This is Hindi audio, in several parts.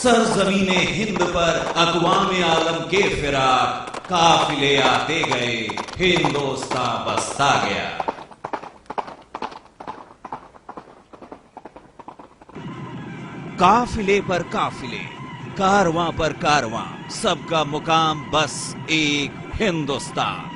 सरजमीने हिंद पर अक़वाम आलम के फिराक, काफिले आते गए, हिंदुस्तां बसता गया। काफिले पर काफिले, कारवां पर कारवां, सबका मुकाम बस एक हिंदुस्तान।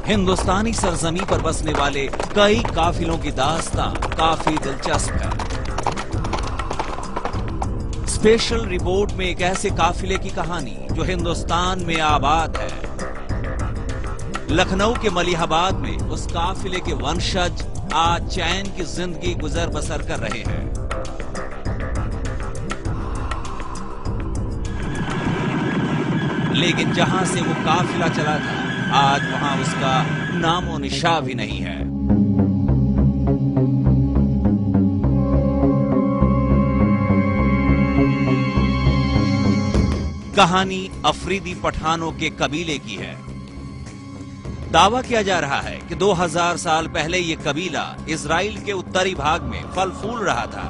हिंदुस्तानी सरजमी पर बसने वाले कई काफिलों की दास्तां काफी दिलचस्प है। स्पेशल रिपोर्ट में एक ऐसे काफिले की कहानी जो हिंदुस्तान में आबाद है। लखनऊ के मलिहाबाद में उस काफिले के वंशज आज चैन की जिंदगी गुजर बसर कर रहे हैं। लेकिन जहां से वो काफिला चला था, आज वहां उसका नामो निशा भी नहीं है। कहानी अफरीदी पठानों के कबीले की है। दावा किया जा रहा है कि 2000 साल पहले यह कबीला इजराइल के उत्तरी भाग में फल फूल रहा था,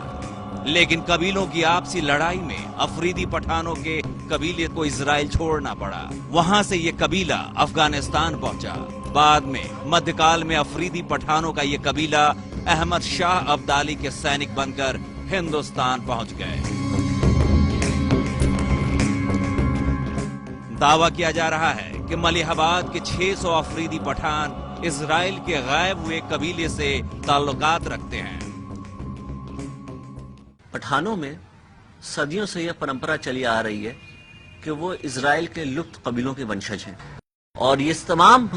लेकिन कबीलों की आपसी लड़ाई में अफरीदी पठानों के कबीले को इजराइल छोड़ना पड़ा। वहां से यह कबीला अफगानिस्तान पहुंचा। बाद में मध्यकाल में अफरीदी पठानों का यह कबीला अहमद शाह अब्दाली के सैनिक बनकर हिंदुस्तान पहुंच गए। दावा किया जा रहा है कि मलिहाबाद के 600 अफरीदी पठान इजराइल के गायब हुए कबीले से ताल्लुकात रखते हैं। पठानों में सदियों से यह परंपरा चली आ रही है कि वो इजराइल के लुप्त कबीलों के वंशज हैं, और ये तमाम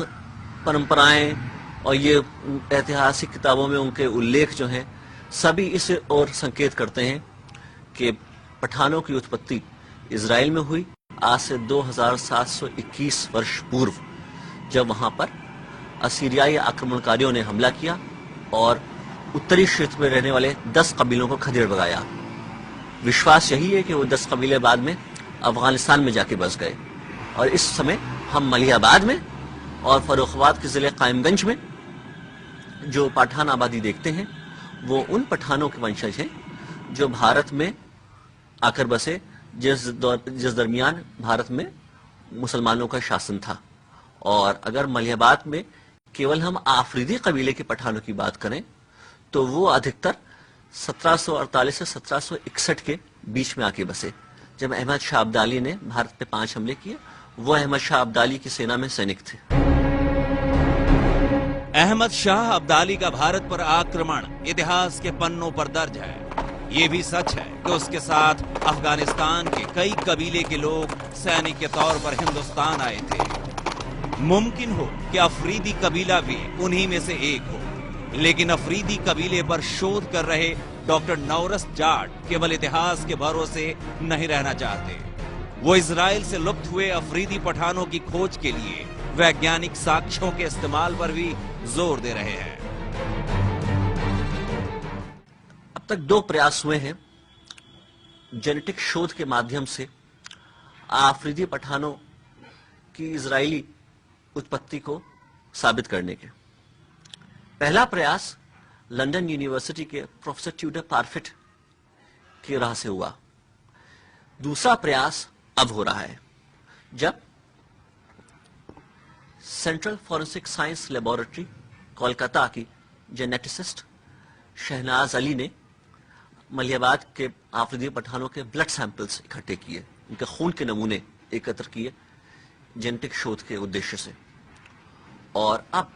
परंपराएं और ये ऐतिहासिक किताबों में उनके उल्लेख जो हैं, सभी इस ओर संकेत करते हैं कि पठानों की उत्पत्ति इजराइल में हुई आज से 2721 वर्ष पूर्व, जब वहां पर असीरियाई आक्रमणकारियों ने हमला किया और उत्तरी क्षेत्र में रहने वाले 10 कबीलों को खदेड़ भगाया। विश्वास यही है कि वो 10 कबीले बाद में अफगानिस्तान में जाके बस गए, और इस समय हम मलिहाबाद में और फर्रुखाबाद के जिले कायमगंज में जो पठान आबादी देखते हैं, वो उन पठानों के वंशज हैं जो भारत में आकर बसे जिस दरमियान भारत में मुसलमानों का शासन था। और अगर मलिहाबाद में केवल हम आफरीदी कबीले के पठानों की बात करें तो वो अधिकतर 1748 से 1761 के बीच में आके बसे, जब अहमद शाह अब्दाली ने भारत पे 5 हमले किए। वो अहमद शाह अब्दाली की सेना में सैनिक थे। अहमद शाह अब्दाली का भारत पर आक्रमण इतिहास के पन्नों पर दर्ज है। ये भी सच है कि उसके साथ अफगानिस्तान के कई कबीले के लोग सैनिक के तौर पर हिंदुस्तान आए थे। मुमकिन हो कि अफरीदी कबीला भी उन्हीं में से एक हो, लेकिन अफरीदी कबीले पर शोध कर रहे डॉक्टर नौरस जाट केवल इतिहास के भरोसे नहीं रहना चाहते। वो इजराइल से लुप्त हुए अफरीदी पठानों की खोज के लिए वैज्ञानिक साक्ष्यों के इस्तेमाल पर भी जोर दे रहे हैं। अब तक 2 प्रयास हुए हैं जेनेटिक शोध के माध्यम से अफरीदी पठानों की इजरायली उत्पत्ति को साबित करने के। पहला प्रयास लंदन यूनिवर्सिटी के प्रोफेसर ट्यूडर पारफिट की राह से हुआ। दूसरा प्रयास अब हो रहा है, जब central forensic science laboratory Kolkata की जेनेटिसिस्ट शहनाज अली ने मलिहाबाद के आफरीदी पठानों के ब्लड सैंपल्स इकट्ठे किए, उनके खून के नमूने एकत्र किए जेनेटिक शोध के उद्देश्य से, और अब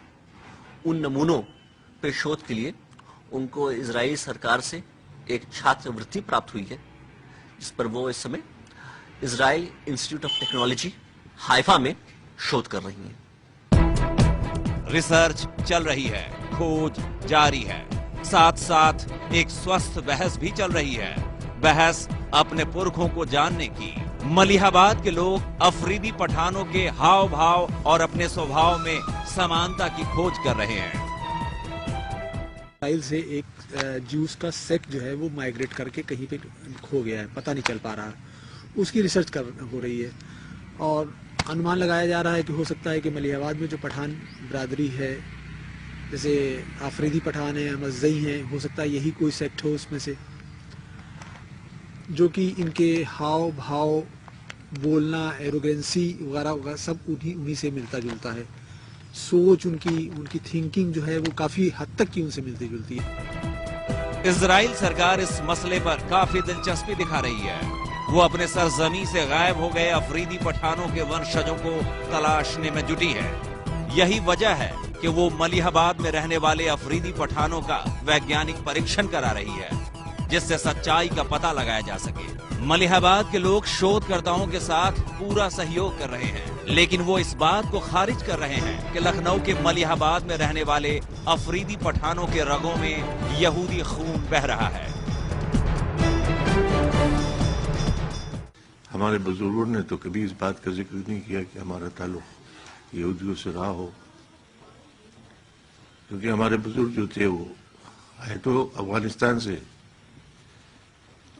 उन नमूनों पे शोध के लिए उनको इजरायली सरकार से एक छात्रवृत्ति प्राप्त हुई है, जिस पर वो इस समय Israel institute of technology Haifa में शोध कर रही हैं। रिसर्च चल रही है, खोज जारी है, साथ साथ एक स्वस्थ बहस भी चल रही है। बहस अपने पुरखों को जानने की। मलिहाबाद के लोग अफरीदी पठानों के हाव भाव और अपने स्वभाव में समानता की खोज कर रहे हैं। इजराइल से एक ज्यूस का सेक्ट जो है वो माइग्रेट करके कहीं पे खो गया है, पता नहीं चल पा रहा, उसकी रिसर्च हो रही है, और अनुमान लगाया जा रहा है कि हो सकता है कि मलिहाबाद में जो पठान बिरादरी है जैसे आफरीदी पठान है, मज़ई हैं, हो सकता है यही कोई सेक्ट हो उसमें से, जो कि इनके हाव भाव, बोलना, एरोगेंसी वगैरह वगैरह सब उन्हीं से मिलता जुलता है। सोच उनकी थिंकिंग जो है वो काफ़ी हद तक की उनसे मिलती जुलती है। इजराइल सरकार इस मसले पर काफी दिलचस्पी दिखा रही है। वो अपने सरजमी से गायब हो गए अफरीदी पठानों के वंशजों को तलाशने में जुटी है। यही वजह है कि वो मलिहाबाद में रहने वाले अफरीदी पठानों का वैज्ञानिक परीक्षण करा रही है, जिससे सच्चाई का पता लगाया जा सके। मलिहाबाद के लोग शोधकर्ताओं के साथ पूरा सहयोग कर रहे हैं, लेकिन वो इस बात को खारिज कर रहे हैं कि लखनऊ के मलिहाबाद में रहने वाले अफरीदी पठानों के रगों में यहूदी खून बह रहा है। हमारे बुजुर्गों ने तो कभी इस बात का जिक्र नहीं किया कि हमारा ताल्लुक यहूदियों से रहा हो, क्योंकि हमारे बुजुर्ग जो थे वो आए तो अफगानिस्तान से,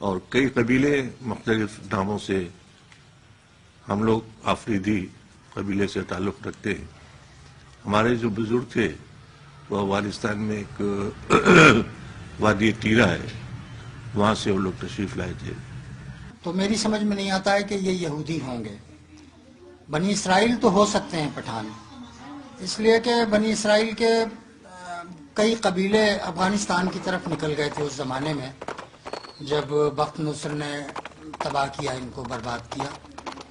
और कई कबीले मुख्तलिफ नामों से हम लोग आफरीदी कबीले से ताल्लुक रखते हैं। हमारे जो बुजुर्ग थे वो अफगानिस्तान में एक वादी तीरा है, वहां से वो लोग तशरीफ लाए थे। तो मेरी समझ में नहीं आता है कि ये यहूदी होंगे। बनी इसराइल तो हो सकते हैं पठान, इसलिए कि बनी इसराइल के कई कबीले अफगानिस्तान की तरफ निकल गए थे उस ज़माने में, जब बख्त नुस्र ने तबाह किया, इनको बर्बाद किया,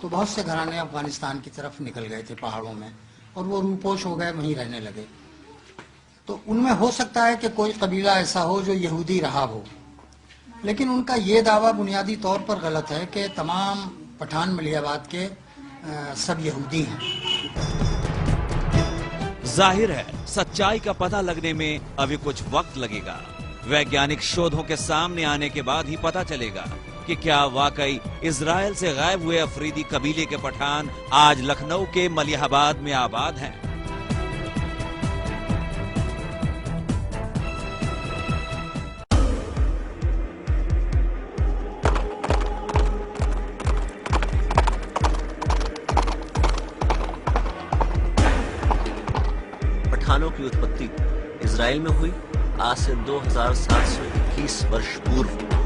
तो बहुत से घराने अफगानिस्तान की तरफ निकल गए थे पहाड़ों में, और वो रूपोश हो गए, वहीं रहने लगे। तो उनमें हो सकता है कि कोई कबीला ऐसा हो जो यहूदी रहा हो, लेकिन उनका ये दावा बुनियादी तौर पर गलत है कि तमाम पठान मलिहाबाद के सब यहूदी हैं। जाहिर है सच्चाई का पता लगने में अभी कुछ वक्त लगेगा। वैज्ञानिक शोधों के सामने आने के बाद ही पता चलेगा कि क्या वाकई इजराइल से गायब हुए अफरीदी कबीले के पठान आज लखनऊ के मलिहाबाद में आबाद हैं। पठानों की उत्पत्ति इजराइल में हुई आज से 2721 वर्ष पूर्व।